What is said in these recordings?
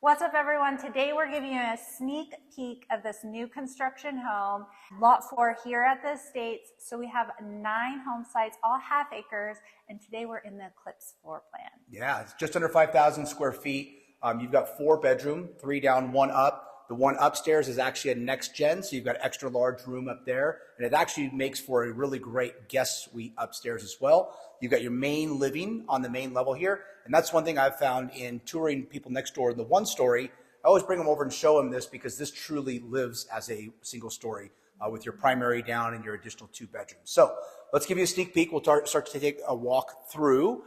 What's up, everyone? Today we're giving you a sneak peek of this new construction home, lot 4 here at the Estates. So we have 9 home sites, all half acres, and today we're in the Eclipse floor plan. Yeah, it's just under 5,000 square feet. You've got 4 bedroom, 3 down, 1 up. The one upstairs is actually a next gen, so you've got extra large room up there, and it actually makes for a really great guest suite upstairs as well. You've got your main living on the main level here, and that's one thing I've found in touring people next door in the 1-story. I always bring them over and show them this because this truly lives as a single story with your primary down and your additional 2 bedrooms. So let's give you a sneak peek. We'll start to take a walk through.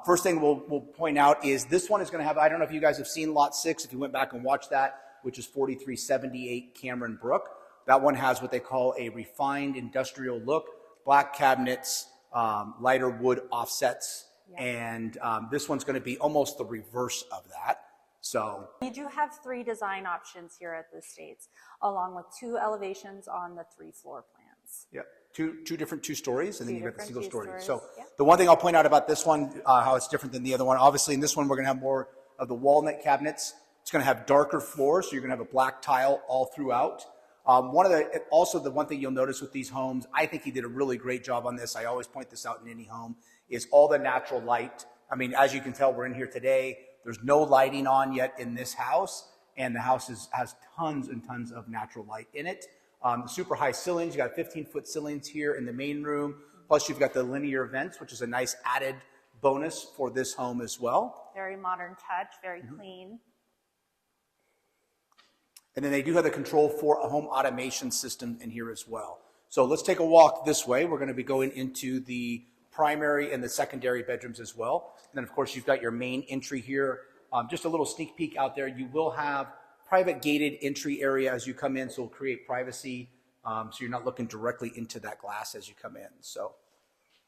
First thing we'll point out is this one is going to have, I don't know if you guys have seen lot 6, if you went back and watched that, which is 4378 Cameron Brook. That one has what they call a refined industrial look, black cabinets, lighter wood offsets, and this one's going to be almost the reverse of that. So we do have 3 design options here at the Estates, along with 2 elevations on the 3 floor plans. Yeah, two different 2 stories, and then you've got the single story. So yeah. The one thing I'll point out about this one, how it's different than the other one, obviously in this one we're going to have more of the walnut cabinets. It's going to have darker floors, so you're going to have a black tile all throughout. Also the one thing you'll notice with these homes, I think he did a really great job on this. I always point this out in any home, is all the natural light. I mean, as you can tell, we're in here today. There's no lighting on yet in this house, and the house has tons and tons of natural light in it. Super high ceilings. You got 15-foot ceilings here in the main room. Plus, you've got the linear vents, which is a nice added bonus for this home as well. Very modern touch, very clean. And then they do have the control for a home automation system in here as well. So let's take a walk this way. We're going to be going into the primary and the secondary bedrooms as well. And then, of course, you've got your main entry here. Just a little sneak peek out there. You will have private gated entry area as you come in, so it'll create privacy. So you're not looking directly into that glass as you come in. So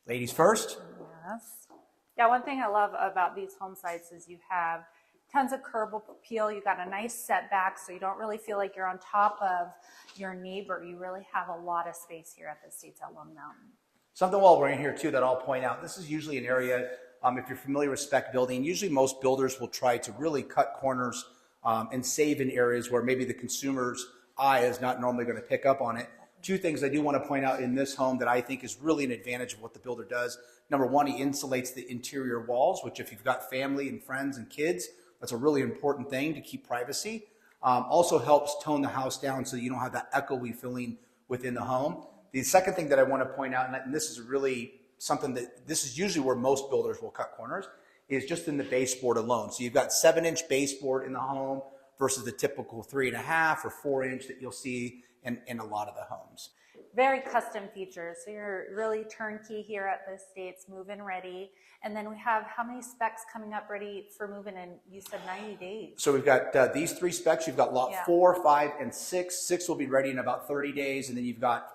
ladies first. Yes. Yeah, one thing I love about these home sites is you have tons of curb appeal. You got a nice setback, so you don't really feel like you're on top of your neighbor. You really have a lot of space here at the Estates at Lone Mountain. Something while we're in here too that I'll point out, this is usually an area, if you're familiar with spec building, usually most builders will try to really cut corners and save in areas where maybe the consumer's eye is not normally going to pick up on it. 2 things I do want to point out in this home that I think is really an advantage of what the builder does. Number 1, he insulates the interior walls, which if you've got family and friends and kids, that's a really important thing to keep privacy. Also helps tone the house down so you don't have that echoey feeling within the home. The second thing that I want to point out, and this is really something that this is usually where most builders will cut corners, is just in the baseboard alone. So you've got 7-inch baseboard in the home versus the typical 3.5 or 4-inch that you'll see in a lot of the homes. Very custom features. So you're really turnkey here at the Estates, move-in ready. And then we have how many specs coming up ready for move-in in, you said 90 days. So we've got these 3 specs. You've got lot 4, 5, and 6. 6 will be ready in about 30 days. And then you've got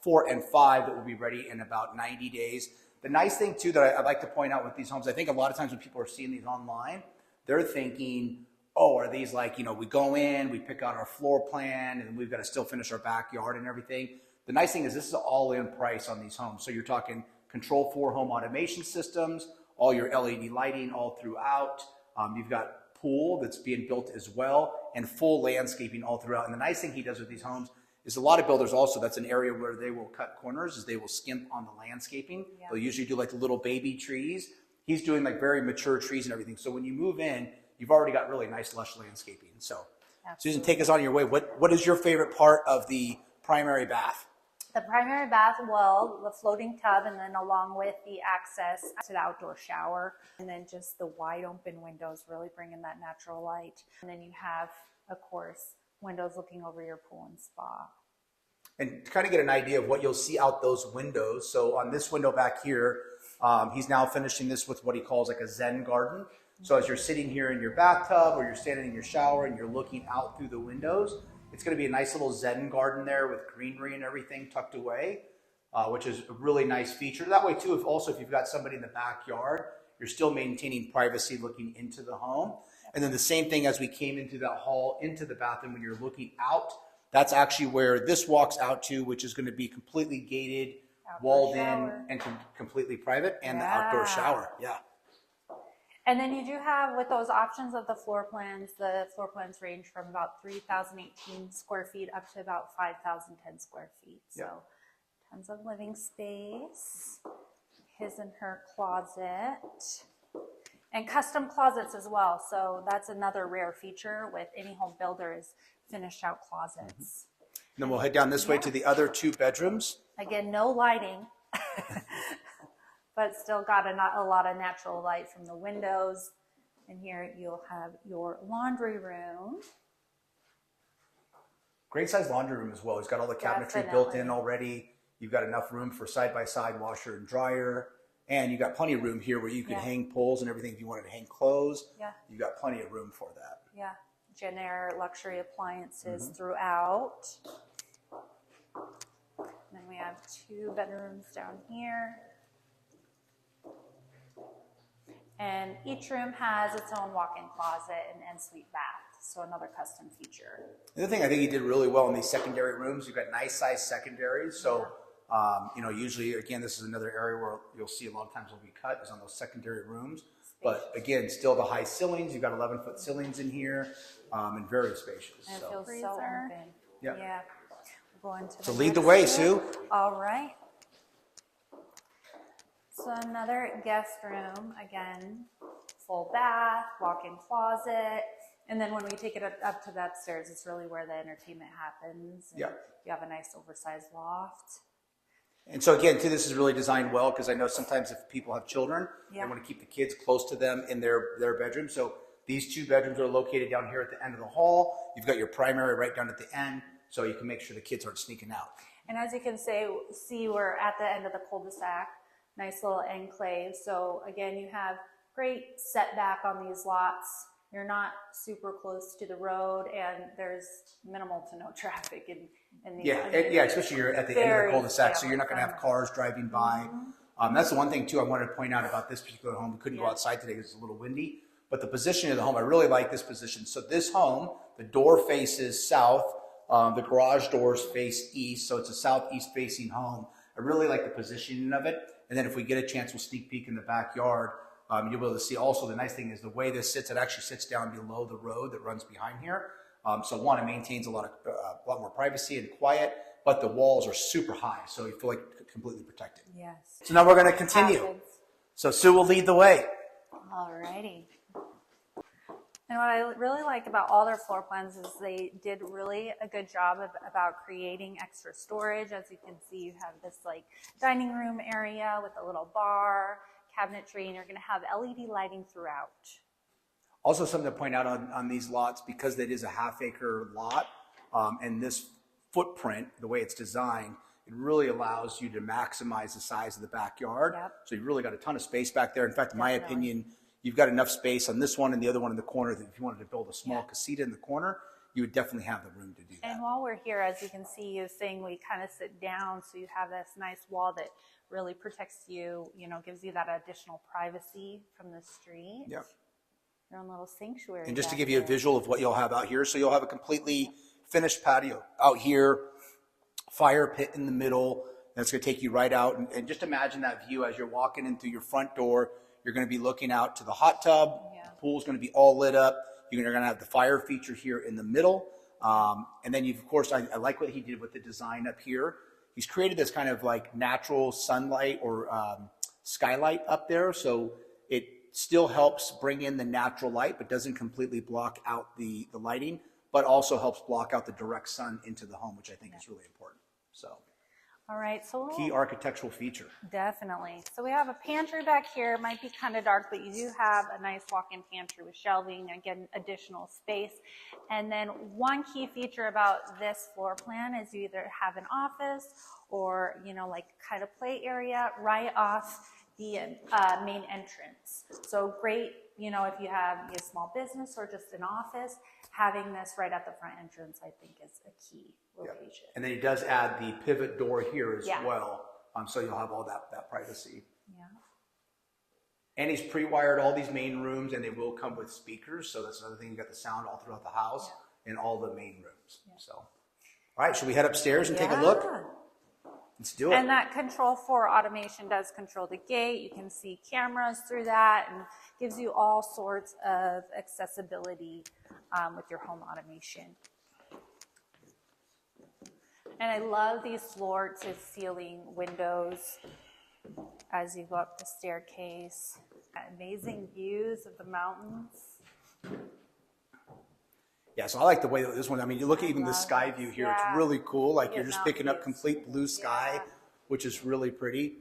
4 and 5 that will be ready in about 90 days. The nice thing too that I'd like to point out with these homes, I think a lot of times when people are seeing these online, they're thinking, oh, are these like, we go in, we pick out our floor plan, and we've got to still finish our backyard and everything. The nice thing is this is an all-in price on these homes. So you're talking control for home automation systems, all your LED lighting all throughout. You've got pool that's being built as well, and full landscaping all throughout. And the nice thing he does with these homes is a lot of builders also, that's an area where they will cut corners, is they will skimp on the landscaping. Yeah. They'll usually do like the little baby trees. He's doing like very mature trees and everything. So when you move in, you've already got really nice lush landscaping. So absolutely. Susan, take us on your way. What is your favorite part of the primary bath? The primary bath, well, the floating tub, and then along with the access to the outdoor shower, and then just the wide open windows really bring in that natural light. And then you have, of course, windows looking over your pool and spa. And to kind of get an idea of what you'll see out those windows, so on this window back here, he's now finishing this with what he calls like a Zen garden. So as you're sitting here in your bathtub or you're standing in your shower and you're looking out through the windows, it's going to be a nice little Zen garden there with greenery and everything tucked away, which is a really nice feature. That way too, if you've got somebody in the backyard, you're still maintaining privacy looking into the home. And then the same thing as we came into that hall, into the bathroom, when you're looking out, that's actually where this walks out to, which is going to be completely gated, walled in, and completely private, and the outdoor shower. Yeah. And then you do have, with those options of the floor plans range from about 3,018 square feet up to about 5,010 square feet. So tons of living space. His and her closet. And custom closets as well. So that's another rare feature with any home builder is finished out closets. And then we'll head down this way to the other 2 bedrooms. Again, no lighting, but still got a lot of natural light from the windows. And here you'll have your laundry room. Great size laundry room as well. It's got all the cabinetry built in already. You've got enough room for side-by-side washer and dryer. And you've got plenty of room here where you can hang poles and everything if you wanted to hang clothes. Yeah. You've got plenty of room for that. Yeah. Jenner luxury appliances throughout. And then we have 2 bedrooms down here. And each room has its own walk-in closet and ensuite bath. So another custom feature. The other thing I think he did really well in these secondary rooms, you've got nice size secondaries. So, you know, usually, again, this is another area where you'll see a lot of times will be cut is on those secondary rooms. But again, still the high ceilings. You've got 11-foot ceilings in here and very spacious. And it feels so open. Yeah. We'll go into so lead the way, Sue. All right. So another guest room, again, full bath, walk-in closet. And then when we take it up to the upstairs, it's really where the entertainment happens. And you have a nice oversized loft. And so again, too, this is really designed well because I know sometimes if people have children, they want to keep the kids close to them in their bedroom. So these 2 bedrooms are located down here at the end of the hall. You've got your primary right down at the end, so you can make sure the kids aren't sneaking out. And as you can see, we're at the end of the cul-de-sac, nice little enclave. So again, you have great setback on these lots. You're not super close to the road, and there's minimal to no traffic in these. Especially you're at the end of the cul-de-sac, so you're not going to have cars driving by. That's the one thing, too, I wanted to point out about this particular home. We couldn't go outside today because it's a little windy, but the position of the home, I really like this position. So this home, the door faces south, the garage doors face east, so it's a southeast facing home. I really like the positioning of it, and then if we get a chance, we'll sneak peek in the backyard. You'll be able to see also the nice thing is the way this sits, it actually sits down below the road that runs behind here. So one, it maintains a lot more privacy and quiet, but the walls are super high, so you feel like completely protected. Yes. So now we're going to continue. So Sue will lead the way. All righty. And what I really like about all their floor plans is they did really a good job about creating extra storage. As you can see, you have this like dining room area with a little bar, cabinetry, and you're going to have LED lighting throughout. Also something to point out on these lots, because it is a half-acre lot, and this footprint, the way it's designed, it really allows you to maximize the size of the backyard. So you've really got a ton of space back there. In fact, in my opinion, you've got enough space on this one and the other one in the corner that if you wanted to build a small casita in the corner, you would definitely have the room to do that. And while we're here, as you can see, you saying we kind of sit down, so you have this nice wall that really protects you, gives you that additional privacy from the street. Your own little sanctuary. And just to give you a visual of what you'll have out here, so you'll have a completely finished patio out here, fire pit in the middle. That's going to take you right out. And just imagine that view as you're walking in through your front door. You're going to be looking out to the hot tub. The pool's going to be all lit up. You're going to have the fire feature here in the middle. And then of course, I like what he did with the design up here. He's created this kind of like natural sunlight or skylight up there. So it still helps bring in the natural light, but doesn't completely block out the lighting, but also helps block out the direct sun into the home, which I think is really important. So, all right, so key architectural feature. Definitely. So we have a pantry back here. It might be kind of dark, but you do have a nice walk-in pantry with shelving, again, additional space. And then one key feature about this floor plan is you either have an office or, like kind of play area right off the main entrance. So great, if you have a small business or just an office, having this right at the front entrance, I think, is a key location. And then he does add the pivot door here as well, so you'll have all that privacy. And he's pre-wired all these main rooms, and they will come with speakers, so that's another thing. You got the sound all throughout the house in all the main rooms. So, all right, should we head upstairs and take a look? Let's do it. And that Control 4 automation does control the gate. You can see cameras through that and gives you all sorts of accessibility with your home automation. And I love these floor to ceiling windows as you go up the staircase. Amazing views of the mountains. Yeah, so I like the way that this one, I mean, you look at even the sky view here, it's really cool. Like you're just picking up complete blue sky, which is really pretty.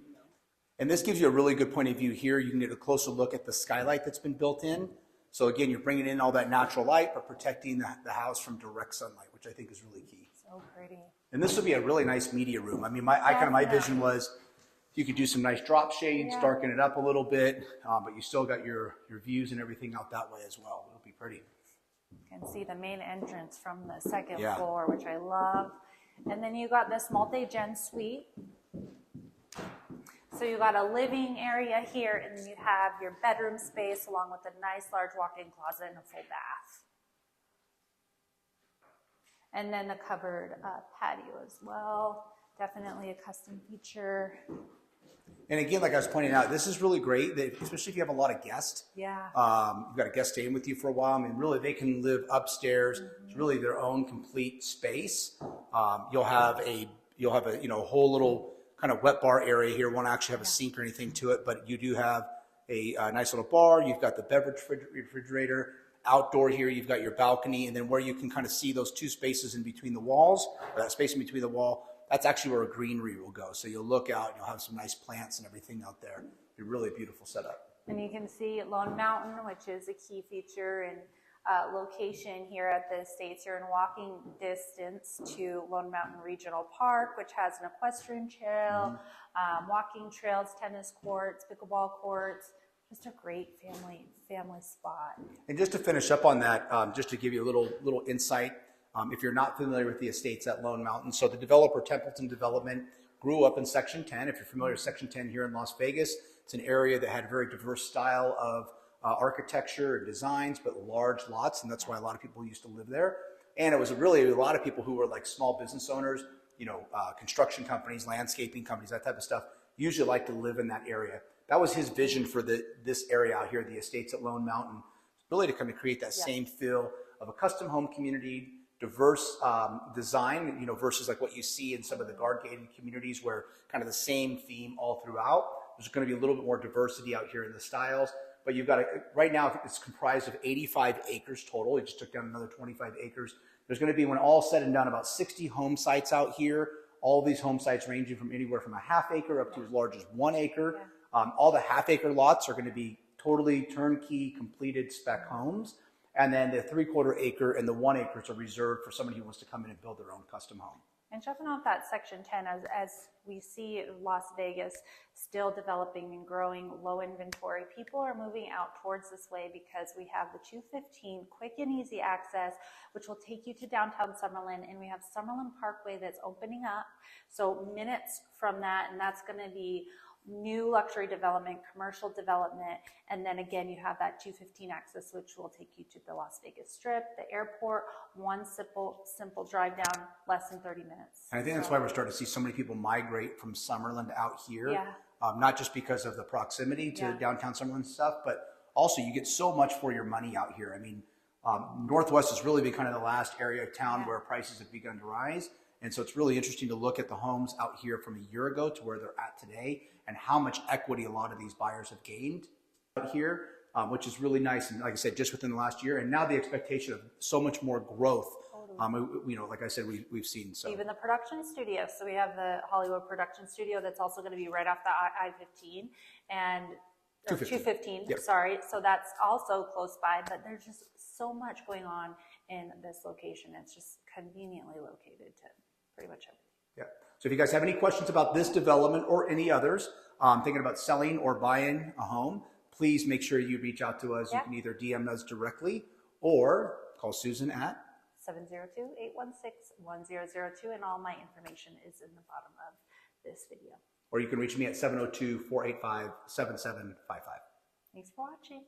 And this gives you a really good point of view here. You can get a closer look at the skylight that's been built in. So again, you're bringing in all that natural light, but protecting the house from direct sunlight, which I think is really key. So pretty. And this would be a really nice media room. I mean, my vision was you could do some nice drop shades, darken it up a little bit, but you still got your views and everything out that way as well. It'll be pretty. You can see the main entrance from the second floor, which I love. And then you got this multi-gen suite. So you got a living area here, and then you have your bedroom space along with a nice large walk-in closet and a full bath. And then the covered patio as well. Definitely a custom feature. And again, like I was pointing out, this is really great, especially if you have a lot of guests. Yeah. You've got a guest staying with you for a while. I mean, really, they can live upstairs. It's really their own complete space. You'll have a whole little kind of wet bar area here. Won't actually have a sink or anything to it, but you do have a nice little bar. You've got the beverage refrigerator. Outdoor here, you've got your balcony, and then where you can kind of see those two spaces in between the walls, or that space in between the wall, that's actually where a greenery will go. So you'll look out and you'll have some nice plants and everything out there. It'll be really a beautiful setup. And you can see Lone Mountain, which is a key feature and location here at the Estates. You're in walking distance to Lone Mountain Regional Park, which has an equestrian trail, walking trails, tennis courts, pickleball courts. Just a great family spot. And just to finish up on that, just to give you a little insight, if you're not familiar with the estates at Lone Mountain, so the developer Templeton Development grew up in Section 10. If you're familiar with Section 10 here in Las Vegas, it's an area that had a very diverse style of architecture and designs, but large lots, and that's why a lot of people used to live there. And it was really a lot of people who were like small business owners, construction companies, landscaping companies, that type of stuff, usually like to live in that area. That was his vision for this area out here, the estates at Lone Mountain, really to kind of create that same feel of a custom home community, diverse design, versus like what you see in some of the guard-gated communities where kind of the same theme all throughout. There's going to be a little bit more diversity out here in the styles, but you've got right now it's comprised of 85 acres total. It just took down another 25 acres. There's going to be, when all said and done, about 60 home sites out here. All these home sites ranging from anywhere from a half-acre up to as large as 1 acre. All the half-acre lots are going to be totally turnkey, completed spec homes. And then the 3/4 acre and the 1 acres are reserved for somebody who wants to come in and build their own custom home. And jumping off that Section 10, as we see Las Vegas still developing and growing low inventory, people are moving out towards this way because we have the 215 quick and easy access, which will take you to downtown Summerlin, and we have Summerlin Parkway that's opening up. So minutes from that, and that's going to be new luxury development, commercial development, and then again you have that 215 access, which will take you to the Las Vegas Strip, the airport, one simple drive down, less than 30 minutes. And I think that's why we're starting to see so many people migrate from Summerlin out here, not just because of the proximity to downtown Summerlin stuff, but also you get so much for your money out here. I mean, Northwest has really been kind of the last area of town where prices have begun to rise. And so it's really interesting to look at the homes out here from a year ago to where they're at today and how much equity a lot of these buyers have gained out here, which is really nice. And like I said, just within the last year, and now the expectation of so much more growth, like I said, we've seen. So even the production studio. So we have the Hollywood production studio that's also going to be right off the I-15 and 215. Sorry. So that's also close by, but there's just so much going on in this location. It's just conveniently located to pretty much everything. Yeah. So if you guys have any questions about this development or any others, thinking about selling or buying a home, please make sure you reach out to us. You can either DM us directly or call Susan at 702-816-1002, and all my information is in the bottom of this video. Or you can reach me at 702-485-7755. Thanks for watching.